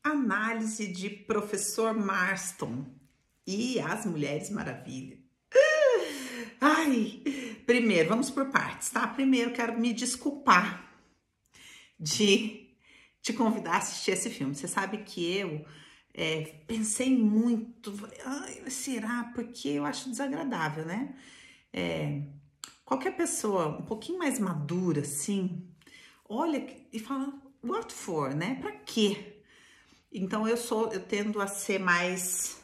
Análise de Professor Marston e as Mulheres Maravilha. Ai, primeiro, vamos por partes, tá? Primeiro, quero me desculpar de te convidar a assistir esse filme. Você sabe que eu pensei muito, falei, ai, será? Porque eu acho desagradável, né? Qualquer pessoa um pouquinho mais madura, assim, olha e fala, what for, né? Pra quê? Então eu tendo a ser mais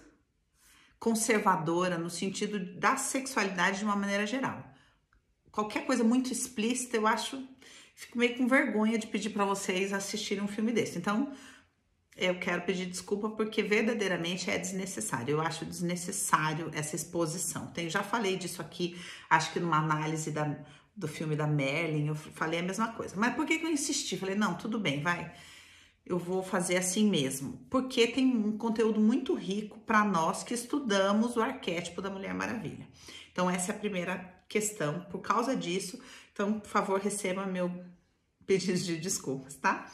conservadora no sentido da sexualidade de uma maneira geral. Qualquer coisa muito explícita, eu fico meio com vergonha de pedir para vocês assistirem um filme desse. Então, eu quero pedir desculpa porque verdadeiramente é desnecessário. Eu acho desnecessário essa exposição. Já falei disso aqui, acho que numa análise do filme da Merlin, eu falei a mesma coisa. Mas por que eu insisti? Falei, não, tudo bem, vai. Eu vou fazer assim mesmo, porque tem um conteúdo muito rico para nós que estudamos o arquétipo da Mulher Maravilha. Então, essa é a primeira questão. Por causa disso, então, por favor, receba meu pedido de desculpas, tá?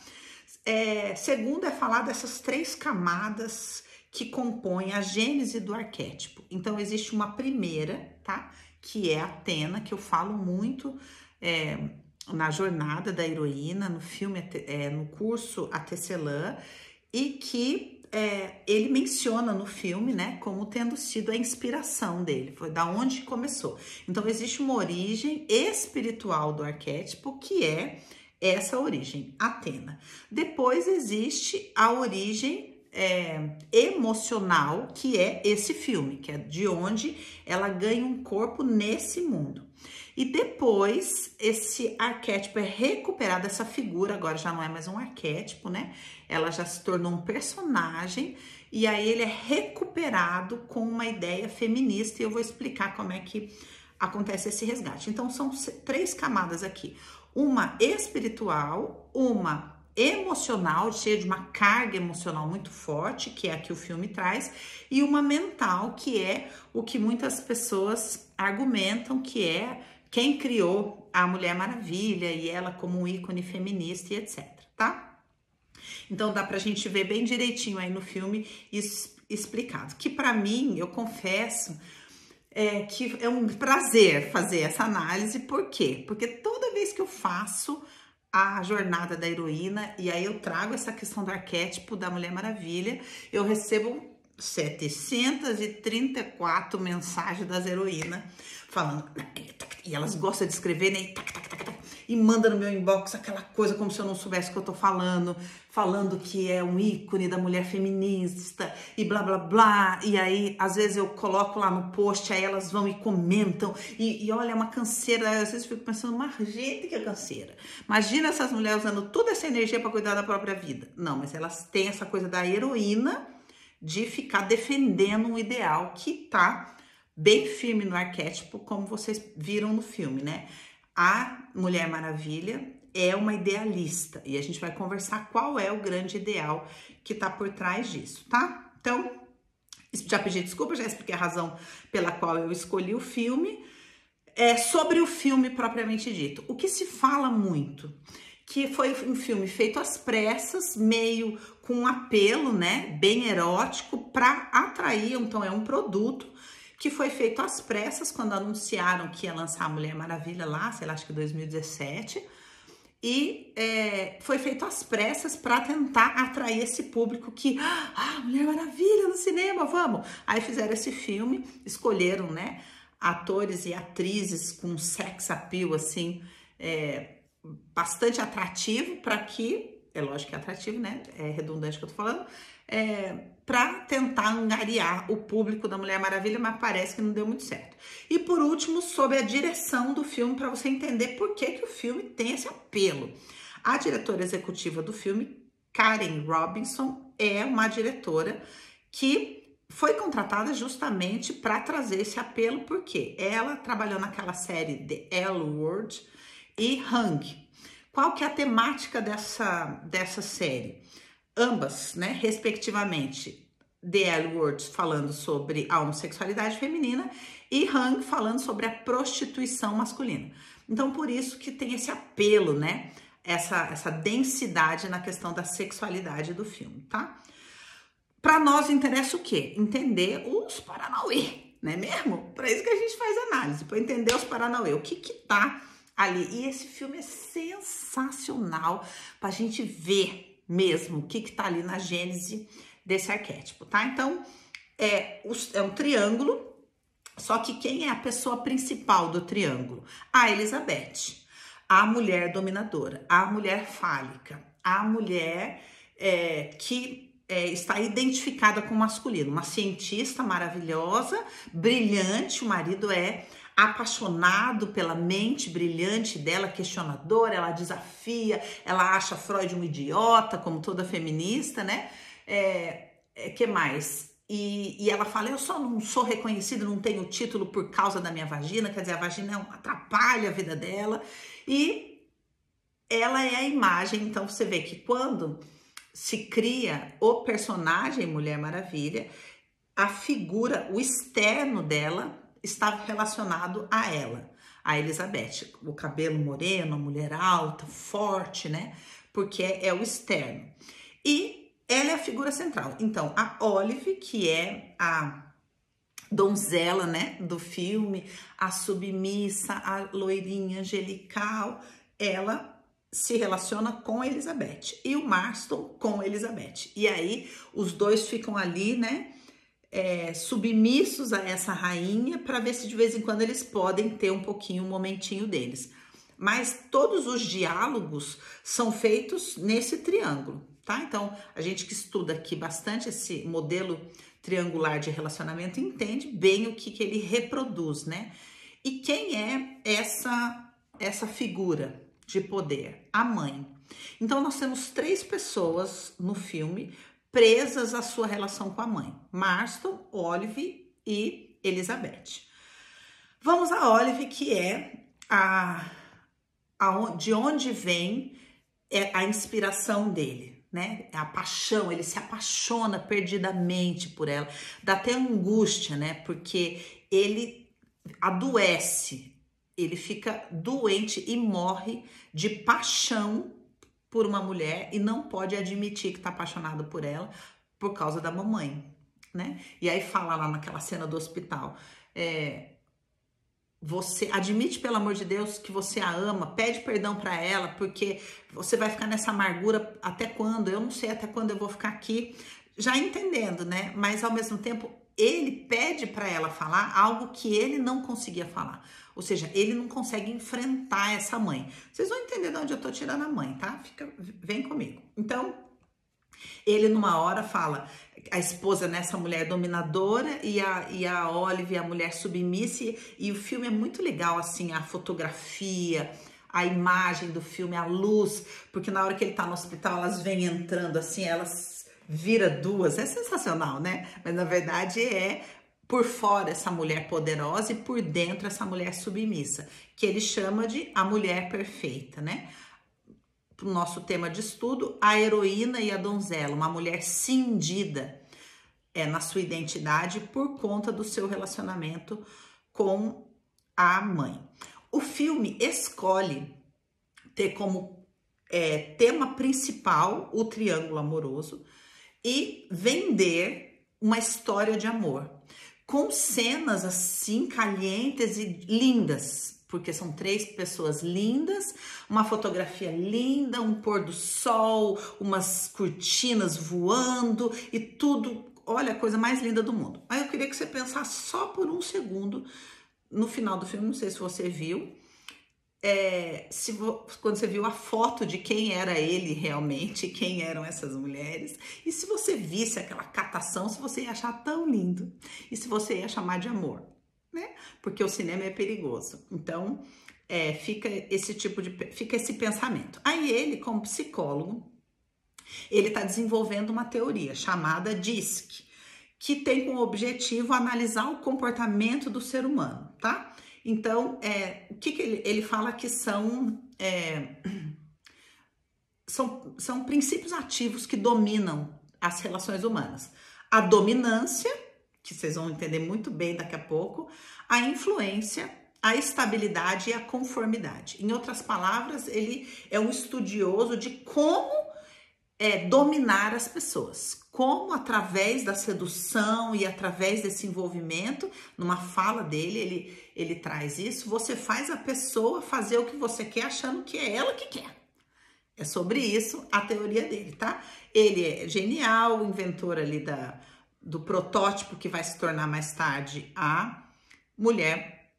Segundo é falar dessas 3 camadas que compõem a gênese do arquétipo. Então, existe uma primeira, tá? Que é a Athena, que eu falo muito na jornada da heroína, no filme, no curso A Tecelã, e que ele menciona no filme, né, como tendo sido a inspiração dele, foi da onde começou. Então, existe uma origem espiritual do arquétipo, que é essa origem, Athena. Depois existe a origem emocional, que é esse filme, que é de onde ela ganha um corpo nesse mundo. E depois, esse arquétipo é recuperado, essa figura agora já não é mais um arquétipo, né? Ela já se tornou um personagem e aí ele é recuperado com uma ideia feminista e eu vou explicar como é que acontece esse resgate. Então, são 3 camadas aqui. Uma espiritual, uma emocional, cheia de uma carga emocional muito forte, que é a que o filme traz, e uma mental, que é o que muitas pessoas argumentam que é quem criou a Mulher Maravilha e ela como um ícone feminista e etc, tá? Então dá pra gente ver bem direitinho aí no filme isso explicado. Que pra mim, eu confesso, que é um prazer fazer essa análise. Por quê? Porque toda vez que eu faço a jornada da heroína e aí eu trago essa questão do arquétipo da Mulher Maravilha, eu recebo 734 mensagens das heroínas falando, e elas gostam de escrever, né? E manda no meu inbox aquela coisa como se eu não soubesse o que eu tô falando que é um ícone da mulher feminista e blá blá blá. E aí, às vezes eu coloco lá no post, aí elas vão e comentam. E olha, é uma canseira. Às vezes eu fico pensando, mas gente, que é canseira. Imagina essas mulheres usando toda essa energia para cuidar da própria vida. Não, mas elas têm essa coisa da heroína de ficar defendendo um ideal que tá bem firme no arquétipo, como vocês viram no filme, né? A Mulher Maravilha é uma idealista e a gente vai conversar qual é o grande ideal que tá por trás disso, tá? Então, já pedi desculpa, já expliquei a razão pela qual eu escolhi o filme. Sobre o filme propriamente dito, o que se fala muito, que foi um filme feito às pressas, meio com um apelo, né, bem erótico, para atrair. Então é um produto que foi feito às pressas quando anunciaram que ia lançar a Mulher Maravilha lá, sei lá, acho que 2017, e foi feito às pressas para tentar atrair esse público que, Mulher Maravilha no cinema, vamos! Aí fizeram esse filme, escolheram, né, atores e atrizes com sex appeal, assim, bastante atrativo para que, é lógico que é atrativo, né, é redundante que eu tô falando, para tentar angariar o público da Mulher Maravilha, mas parece que não deu muito certo. E por último, sobre a direção do filme, para você entender por que o filme tem esse apelo. A diretora executiva do filme, Karen Robinson, é uma diretora que foi contratada justamente para trazer esse apelo, porque ela trabalhou naquela série The L Word e Hang. Qual que é a temática dessa série? Ambas, né, respectivamente, The L Word falando sobre a homossexualidade feminina e Hang falando sobre a prostituição masculina. Então, por isso que tem esse apelo, né, essa densidade na questão da sexualidade do filme, tá? Para nós interessa o quê? Entender os Paranauê, não é mesmo? Para isso que a gente faz análise, para entender os Paranauê, o que tá ali. E esse filme é sensacional para a gente ver mesmo o que tá ali na gênese desse arquétipo, tá? Então, é um triângulo, só que quem é a pessoa principal do triângulo? A Elizabeth, a mulher dominadora, a mulher fálica, a mulher que está identificada com o masculino, uma cientista maravilhosa, brilhante, o marido é apaixonado pela mente brilhante dela, questionadora, ela desafia, ela acha Freud um idiota, como toda feminista, né? Que mais? E ela fala, eu só não sou reconhecida, não tenho título por causa da minha vagina, quer dizer, a vagina atrapalha a vida dela, e ela é a imagem. Então você vê que quando se cria o personagem Mulher Maravilha, a figura, o externo dela estava relacionado a ela, a Elizabeth, o cabelo moreno, a mulher alta, forte, né? Porque é o externo. E ela é a figura central. Então, a Olive, que é a donzela, né, do filme, a submissa, a loirinha angelical, ela se relaciona com Elizabeth e o Marston com Elizabeth. E aí os dois ficam ali, né, submissos a essa rainha para ver se de vez em quando eles podem ter um pouquinho, um momentinho deles. Mas todos os diálogos são feitos nesse triângulo, tá? Então, a gente que estuda aqui bastante esse modelo triangular de relacionamento entende bem o que ele reproduz, né? E quem é essa figura de poder? A mãe. Então, nós temos 3 pessoas no filme presas à sua relação com a mãe: Marston, Olive e Elizabeth. Vamos a Olive, que é de onde vem a inspiração dele, né? A paixão, ele se apaixona perdidamente por ela, dá até angústia, né? Porque ele adoece, ele fica doente e morre de paixão por uma mulher e não pode admitir que tá apaixonado por ela por causa da mamãe, né? E aí fala lá naquela cena do hospital, você admite, pelo amor de Deus, que você a ama, pede perdão para ela, porque você vai ficar nessa amargura até quando? Eu não sei até quando eu vou ficar aqui, já entendendo, né? Mas ao mesmo tempo, ele pede para ela falar algo que ele não conseguia falar. Ou seja, ele não consegue enfrentar essa mãe. Vocês vão entender de onde eu tô tirando a mãe, tá? Vem comigo. Então, ele numa hora fala, a esposa nessa mulher dominadora e a Olive, a mulher submissa, e o filme é muito legal, assim, a fotografia, a imagem do filme, a luz, porque na hora que ele tá no hospital, elas vêm entrando assim, elas viram duas, é sensacional, né? Mas na verdade é por fora essa mulher poderosa e por dentro essa mulher submissa, que ele chama de a mulher perfeita, né? Para o nosso tema de estudo, a heroína e a donzela, uma mulher cindida na sua identidade por conta do seu relacionamento com a mãe. O filme escolhe ter como tema principal o triângulo amoroso e vender uma história de amor, com cenas assim calientes e lindas, porque são 3 pessoas lindas, uma fotografia linda, um pôr do sol, umas cortinas voando e tudo, olha, a coisa mais linda do mundo. Aí eu queria que você pensasse só por um segundo no final do filme, não sei se você viu, quando você viu a foto de quem era ele realmente, quem eram essas mulheres, e se você visse aquela catação, se você ia achar tão lindo, e se você ia chamar de amor, né? Porque o cinema é perigoso. Então, fica esse pensamento. Aí ele, como psicólogo, ele está desenvolvendo uma teoria chamada DISC, que tem como objetivo analisar o comportamento do ser humano, tá? Então, o que ele fala que são princípios ativos que dominam as relações humanas. A dominância, que vocês vão entender muito bem daqui a pouco, a influência a estabilidade e a conformidade. Em outras palavras, ele é um estudioso de como dominar as pessoas. Como através da sedução e através desse envolvimento, numa fala dele, ele traz isso, você faz a pessoa fazer o que você quer achando que é ela que quer. É sobre isso a teoria dele, tá? Ele é genial, inventor ali do protótipo que vai se tornar mais tarde a mulher,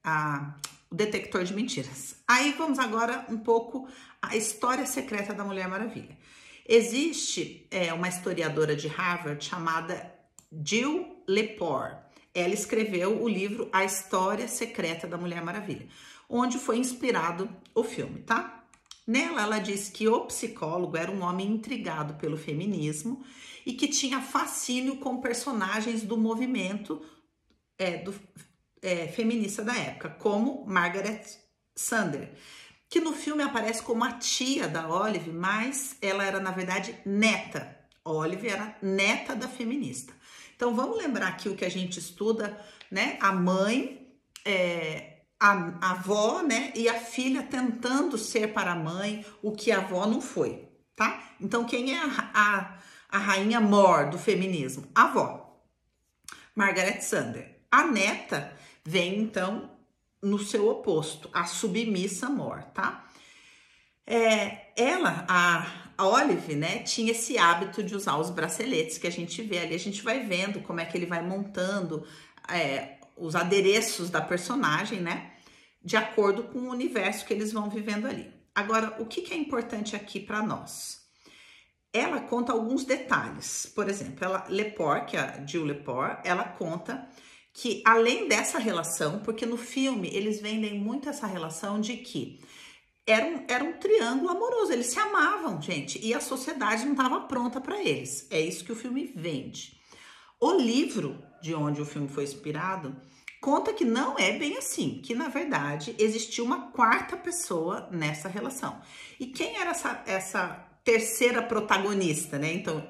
o detector de mentiras. Aí vamos agora um pouco a história secreta da Mulher Maravilha. Existe uma historiadora de Harvard chamada Jill Lepore. Ela escreveu o livro A História Secreta da Mulher Maravilha, onde foi inspirado o filme, tá? Nela, ela diz que o psicólogo era um homem intrigado pelo feminismo e que tinha fascínio com personagens do movimento feminista da época, como Margaret Sanger, que no filme aparece como a tia da Olive, mas ela era, na verdade, neta. Olive era neta da feminista. Então, vamos lembrar aqui o que a gente estuda, né? A mãe, a avó, né? E a filha tentando ser para a mãe o que a avó não foi, tá? Então, quem é a rainha mor do feminismo? A avó, Margaret Sanger. A neta vem, então, no seu oposto, a submissa mor, tá? A Olive, né, tinha esse hábito de usar os braceletes que a gente vê ali. A gente vai vendo como é que ele vai montando os adereços da personagem, né, de acordo com o universo que eles vão vivendo ali. Agora, o que é importante aqui para nós? Ela conta alguns detalhes. Por exemplo, Lepore, que é a Jill Lepore, ela conta que além dessa relação, porque no filme eles vendem muito essa relação de que era um triângulo amoroso, eles se amavam, gente, e a sociedade não estava pronta para eles. É isso que o filme vende. O livro de onde o filme foi inspirado conta que não é bem assim, que na verdade existia uma quarta pessoa nessa relação. E quem era essa terceira protagonista, né? Então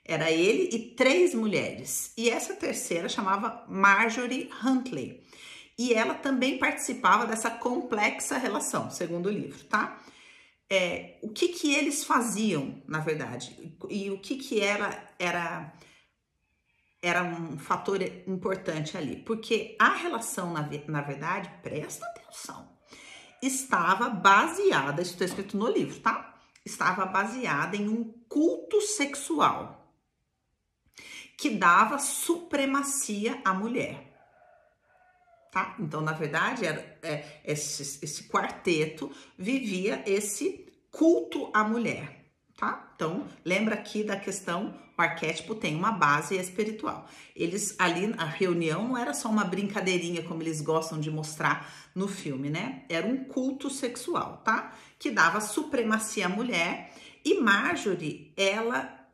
era ele e 3 mulheres. E essa terceira chamava Marjorie Huntley. E ela também participava dessa complexa relação, segundo o livro, tá? O que eles faziam, na verdade? E o que era um fator importante ali? Porque a relação, na verdade, presta atenção, estava baseada, isso está escrito no livro, tá? Estava baseada em um culto sexual que dava supremacia à mulher, tá? Então, na verdade, esse quarteto vivia esse culto à mulher, tá? Então, lembra aqui da questão, o arquétipo tem uma base espiritual. Eles ali, a reunião não era só uma brincadeirinha, como eles gostam de mostrar no filme, né? Era um culto sexual, tá? Que dava supremacia à mulher. E Marjorie, ela,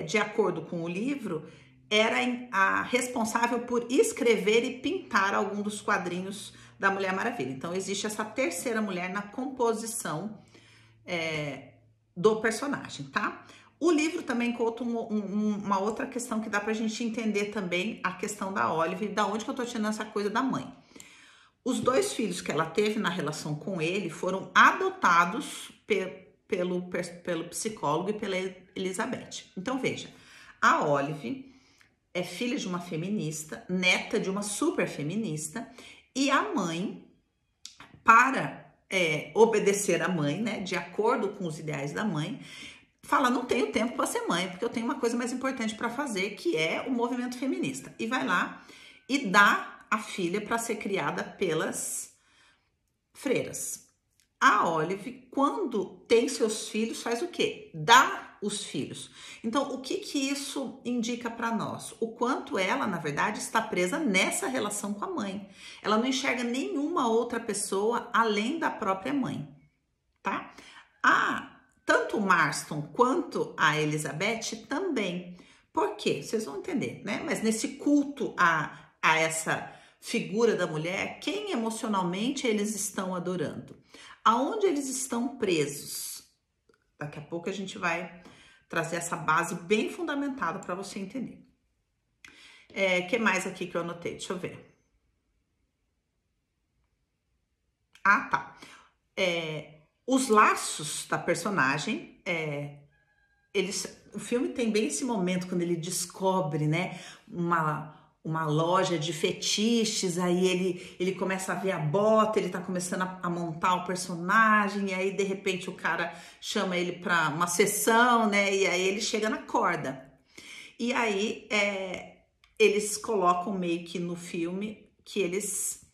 de acordo com o livro, era a responsável por escrever e pintar algum dos quadrinhos da Mulher Maravilha. Então, existe essa terceira mulher na composição do personagem, tá? O livro também conta uma outra questão que dá pra gente entender também a questão da Olive, da onde que eu tô tirando essa coisa da mãe. Os 2 filhos que ela teve na relação com ele foram adotados pelo psicólogo e pela Elizabeth. Então, veja, a Olive é filha de uma feminista, neta de uma super feminista, e a mãe, para obedecer à mãe, né, de acordo com os ideais da mãe, fala, não tenho tempo para ser mãe, porque eu tenho uma coisa mais importante para fazer, que é o movimento feminista. E vai lá e dá a filha para ser criada pelas freiras. A Olive, quando tem seus filhos, faz o quê? Dá os filhos. Então, o que isso indica para nós? O quanto ela, na verdade, está presa nessa relação com a mãe. Ela não enxerga nenhuma outra pessoa além da própria mãe, tá? Tanto o Marston quanto a Elizabeth também. Por quê? Vocês vão entender, né? Mas nesse culto a essa figura da mulher, quem emocionalmente eles estão adorando? Aonde eles estão presos? Daqui a pouco a gente vai trazer essa base bem fundamentada para você entender. Que mais aqui que eu anotei? Deixa eu ver. Ah, tá. Os laços da personagem, o filme tem bem esse momento quando ele descobre, né, uma loja de fetiches, aí ele começa a ver a bota, ele tá começando a montar o personagem, e aí de repente o cara chama ele para uma sessão, né, e aí ele chega na corda. E aí eles colocam meio que no filme que eles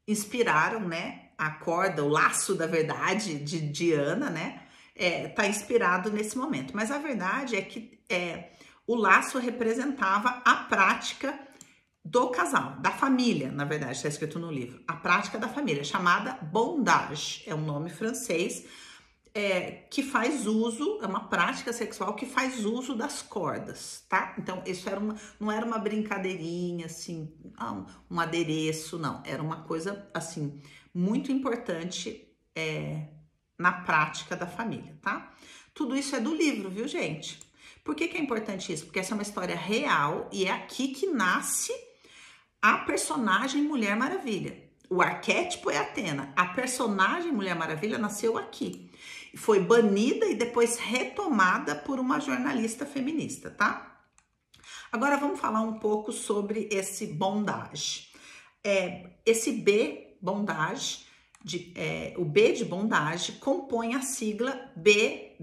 inspiraram, né, a corda, o laço da verdade de Diana, né, tá inspirado nesse momento. Mas a verdade é que o laço representava a prática do casal, da família, na verdade, está escrito no livro. A prática da família, chamada bondage, é um nome francês, que faz uso, é uma prática sexual que faz uso das cordas, tá? Então, isso não era uma brincadeirinha, assim, um adereço, não. Era uma coisa, assim, muito importante na prática da família, tá? Tudo isso é do livro, viu, gente? Por que é importante isso? Porque essa é uma história real e é aqui que nasce a personagem Mulher Maravilha. O arquétipo é Atena. A personagem Mulher Maravilha nasceu aqui. Foi banida e depois retomada por uma jornalista feminista, tá? Agora vamos falar um pouco sobre esse bondage. Esse B, bondage, o B de bondage compõe a sigla BDSM.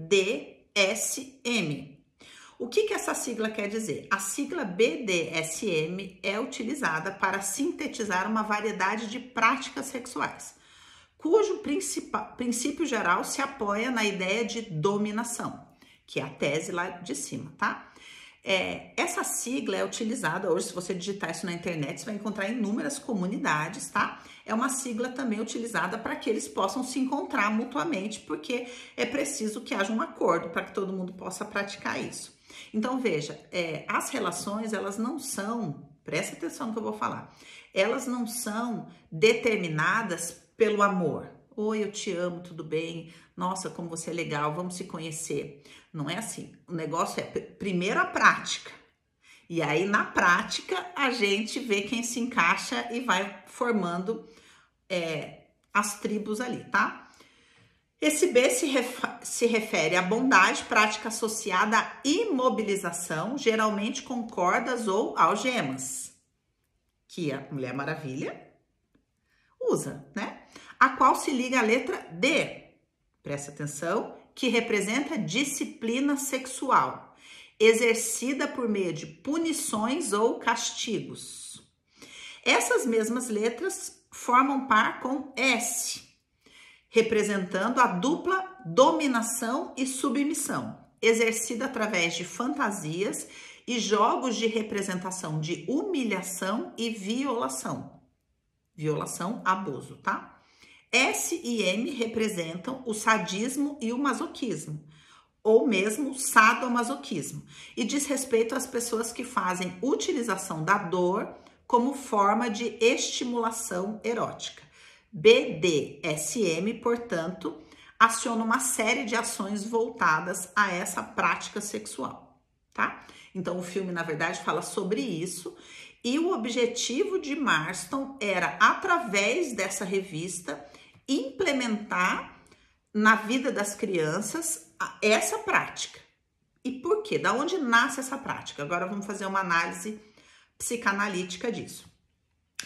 O que essa sigla quer dizer? A sigla BDSM é utilizada para sintetizar uma variedade de práticas sexuais, cujo princípio geral se apoia na ideia de dominação, que é a tese lá de cima, tá? Essa sigla é utilizada hoje, se você digitar isso na internet, você vai encontrar inúmeras comunidades, tá? É uma sigla também utilizada para que eles possam se encontrar mutuamente, porque é preciso que haja um acordo para que todo mundo possa praticar isso. Então, veja, as relações, elas não são, presta atenção no que eu vou falar, elas não são determinadas pelo amor. Oi, eu te amo, tudo bem? Nossa, como você é legal, vamos se conhecer. Não é assim. O negócio é primeiro a prática. E aí, na prática, a gente vê quem se encaixa e vai formando as tribos ali, tá? Esse B se refere à bondade, prática associada à imobilização, geralmente com cordas ou algemas, que a Mulher Maravilha usa, né? A qual se liga a letra D, presta atenção, que representa disciplina sexual, exercida por meio de punições ou castigos. Essas mesmas letras formam par com S, representando a dupla dominação e submissão, exercida através de fantasias e jogos de representação de humilhação e violação. Violação, abuso, tá? S e M representam o sadismo e o masoquismo, ou mesmo sadomasoquismo, e diz respeito às pessoas que fazem utilização da dor como forma de estimulação erótica. BDSM, portanto, aciona uma série de ações voltadas a essa prática sexual, tá? Então, o filme, na verdade, fala sobre isso, e o objetivo de Marston era, através dessa revista, implementar na vida das crianças essa prática. E por quê? Da onde nasce essa prática? Agora vamos fazer uma análise psicanalítica disso.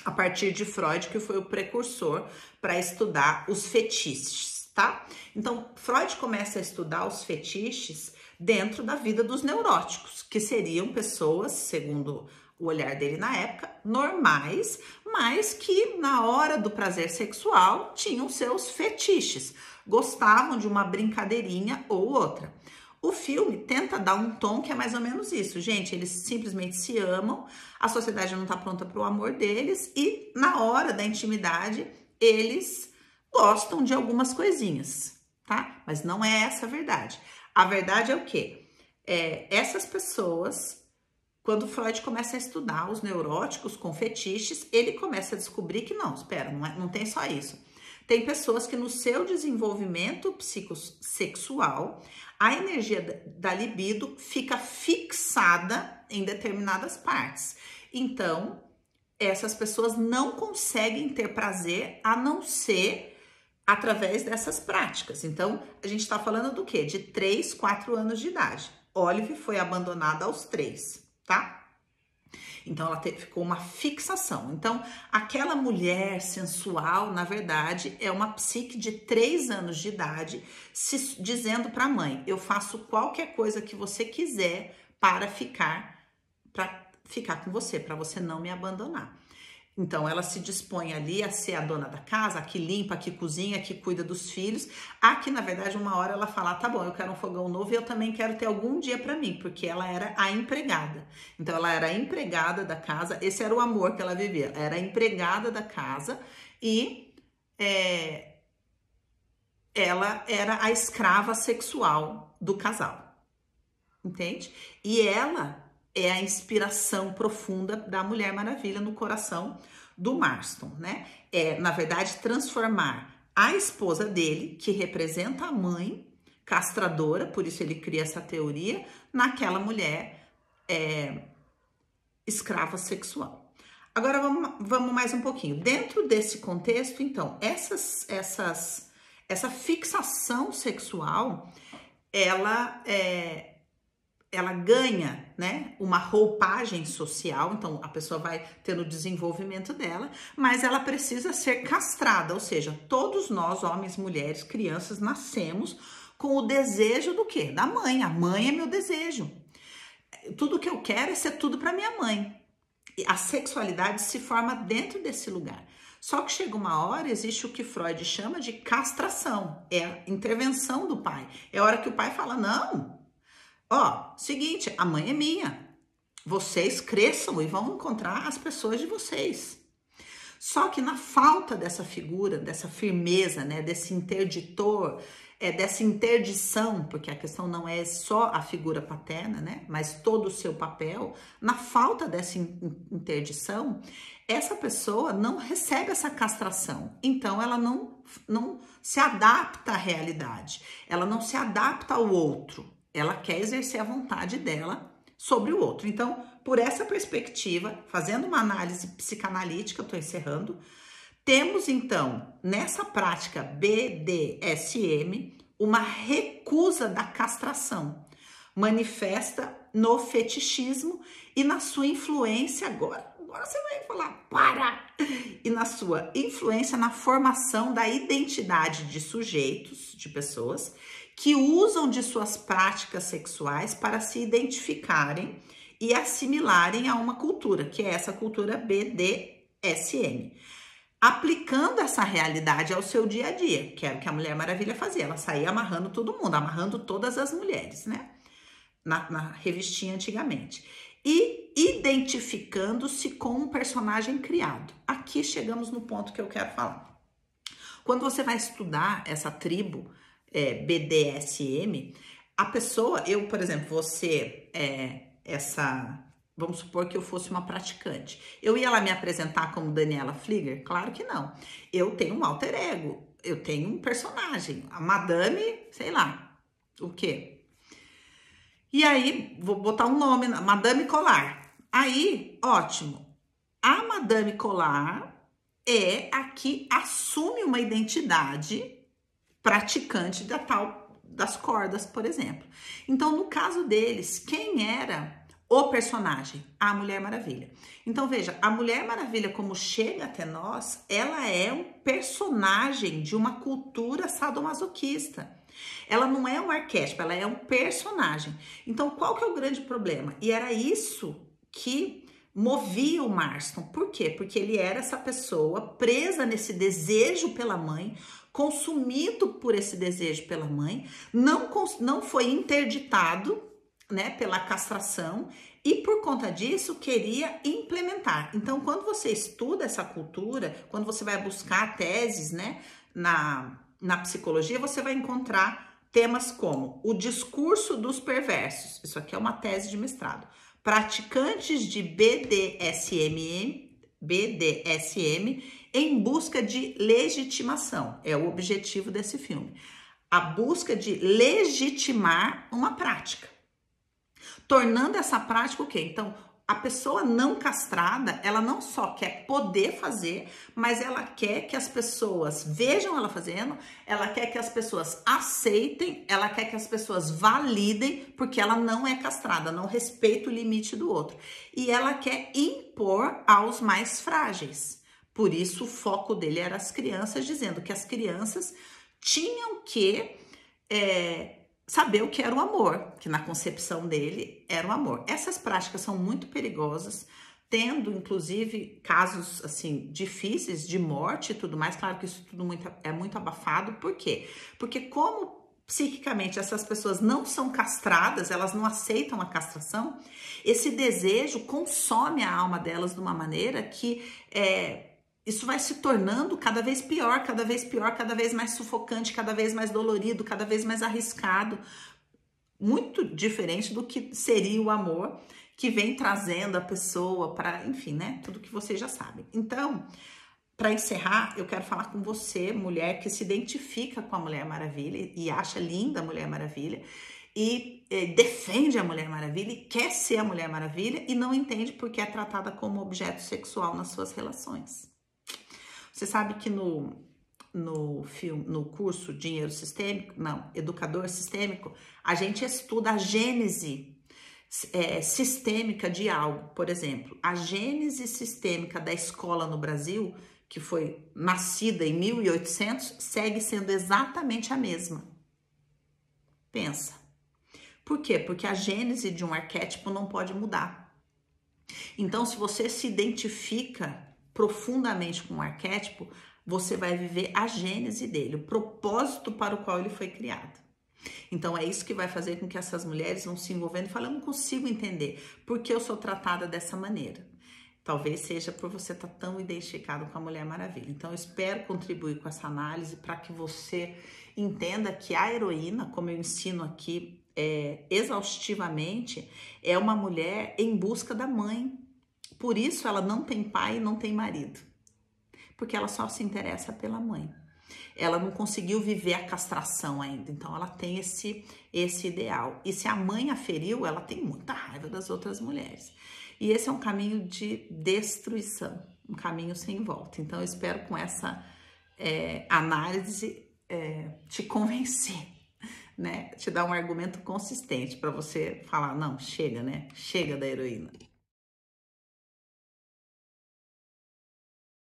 A partir de Freud, que foi o precursor para estudar os fetiches, tá? Então, Freud começa a estudar os fetiches dentro da vida dos neuróticos, que seriam pessoas, segundo o olhar dele na época, normais, mas que na hora do prazer sexual tinham seus fetiches, gostavam de uma brincadeirinha ou outra. O filme tenta dar um tom que é mais ou menos isso, gente, eles simplesmente se amam, a sociedade não tá pronta para o amor deles e na hora da intimidade eles gostam de algumas coisinhas, tá? Mas não é essa a verdade. A verdade é o quê? Essas pessoas, quando Freud começa a estudar os neuróticos com fetiches, ele começa a descobrir que não, espera, não tem só isso. Tem pessoas que no seu desenvolvimento psicossexual, a energia da libido fica fixada em determinadas partes. Então, essas pessoas não conseguem ter prazer a não ser através dessas práticas. Então, a gente está falando do quê? De 3, 4 anos de idade. Olive foi abandonada aos 3, tá? Então, ela ficou uma fixação. Então, aquela mulher sensual, na verdade, é uma psique de 3 anos de idade, dizendo para a mãe, eu faço qualquer coisa que você quiser para ficar com você, para você não me abandonar. Então, ela se dispõe ali a ser a dona da casa, a que limpa, a que cozinha, a que cuida dos filhos. Aqui, na verdade, uma hora ela fala, tá bom, eu quero um fogão novo e eu também quero ter algum dia para mim, porque ela era a empregada. Então, ela era a empregada da casa, esse era o amor que ela vivia. Era a empregada da casa e ela era a escrava sexual do casal, entende? E ela é a inspiração profunda da Mulher Maravilha no coração do Marston, né? É, na verdade, transformar a esposa dele, que representa a mãe castradora, por isso ele cria essa teoria, naquela mulher escrava sexual. Agora vamos mais um pouquinho. Dentro desse contexto, então, essa fixação sexual, ela ganha, né, uma roupagem social, então a pessoa vai ter o desenvolvimento dela, mas ela precisa ser castrada, ou seja, todos nós, homens, mulheres, crianças, nascemos com o desejo do quê? Da mãe. A mãe é meu desejo. Tudo que eu quero é ser tudo para minha mãe. E a sexualidade se forma dentro desse lugar. Só que chega uma hora, existe o que Freud chama de castração, é a intervenção do pai. É a hora que o pai fala, não, ó, seguinte, a mãe é minha, vocês cresçam e vão encontrar as pessoas de vocês. Só que na falta dessa figura, dessa firmeza, né, desse interditor, dessa interdição, porque a questão não é só a figura paterna, né, mas todo o seu papel, na falta dessa interdição, essa pessoa não recebe essa castração, então ela não se adapta à realidade, ela não se adapta ao outro, ela quer exercer a vontade dela sobre o outro. Então, por essa perspectiva, fazendo uma análise psicanalítica, eu estou encerrando, temos então, nessa prática BDSM, uma recusa da castração, manifesta no fetichismo e na sua influência agora você vai falar, para! E na sua influência na formação da identidade de sujeitos, de pessoas, que usam de suas práticas sexuais para se identificarem e assimilarem a uma cultura, que é essa cultura BDSM. Aplicando essa realidade ao seu dia a dia, que era o que a Mulher Maravilha fazia. Ela saía amarrando todo mundo, amarrando todas as mulheres, né? Na revistinha antigamente. E identificando-se com um personagem criado. Aqui chegamos no ponto que eu quero falar. Quando você vai estudar essa tribo BDSM, a pessoa, eu, por exemplo, você vamos supor que eu fosse uma praticante. Eu ia lá me apresentar como Daniela Flieger? Claro que não. Eu tenho um alter ego, eu tenho um personagem, a Madame, sei lá, o quê? E aí, vou botar um nome, Madame Colar. Aí, ótimo. A Madame Colar é a que assume uma identidade praticante das cordas, por exemplo. Então, no caso deles, quem era o personagem? A Mulher Maravilha. Então, veja, a Mulher Maravilha, como chega até nós, ela é um personagem de uma cultura sadomasoquista. Ela não é um arquétipo, ela é um personagem. Então, qual que é o grande problema? E era isso que movia o Marston. Por quê? Porque ele era essa pessoa presa nesse desejo pela mãe, consumido por esse desejo pela mãe, não foi interditado, né, pela castração e por conta disso queria implementar. Então, quando você estuda essa cultura, quando você vai buscar teses, né, na psicologia, você vai encontrar temas como o discurso dos perversos. Isso aqui é uma tese de mestrado. Praticantes de BDSM em busca de legitimação. É o objetivo desse filme. A busca de legitimar uma prática. Tornando essa prática o quê? Então, a pessoa não castrada, ela não só quer poder fazer, mas ela quer que as pessoas vejam ela fazendo, ela quer que as pessoas aceitem, ela quer que as pessoas validem, porque ela não é castrada, não respeita o limite do outro. E ela quer impor aos mais frágeis. Por isso o foco dele era as crianças, dizendo que as crianças tinham que saber o que era o amor, que na concepção dele era o amor. Essas práticas são muito perigosas, tendo inclusive casos assim difíceis de morte e tudo mais. Claro que isso tudo é muito abafado. Por quê? Porque como psiquicamente essas pessoas não são castradas, elas não aceitam a castração, esse desejo consome a alma delas de uma maneira que isso vai se tornando cada vez pior, cada vez mais sufocante, cada vez mais dolorido, cada vez mais arriscado. Muito diferente do que seria o amor que vem trazendo a pessoa para, enfim, né? Tudo que vocês já sabem. Então, para encerrar, eu quero falar com você, mulher que se identifica com a Mulher Maravilha e acha linda a Mulher Maravilha e defende a Mulher Maravilha e quer ser a Mulher Maravilha e não entende porque é tratada como objeto sexual nas suas relações. Você sabe que no curso Dinheiro Sistêmico, não, Educador Sistêmico, a gente estuda a gênese sistêmica de algo. Por exemplo, a gênese sistêmica da escola no Brasil, que foi nascida em 1800, segue sendo exatamente a mesma. Pensa. Por quê? Porque a gênese de um arquétipo não pode mudar. Então, se você se identifica profundamente com um arquétipo, você vai viver a gênese dele, o propósito para o qual ele foi criado. Então é isso que vai fazer com que essas mulheres vão se envolvendo e falando, eu não consigo entender por que eu sou tratada dessa maneira. Talvez seja por você estar tão identificado com a Mulher Maravilha. Então eu espero contribuir com essa análise para que você entenda que a heroína, como eu ensino aqui exaustivamente, é uma mulher em busca da mãe. Por isso ela não tem pai e não tem marido, porque ela só se interessa pela mãe. Ela não conseguiu viver a castração ainda, então ela tem esse ideal. E se a mãe a feriu, ela tem muita raiva das outras mulheres. E esse é um caminho de destruição, um caminho sem volta. Então eu espero com essa análise te convencer, né? Te dar um argumento consistente para você falar, não, chega, né? Chega da heroína.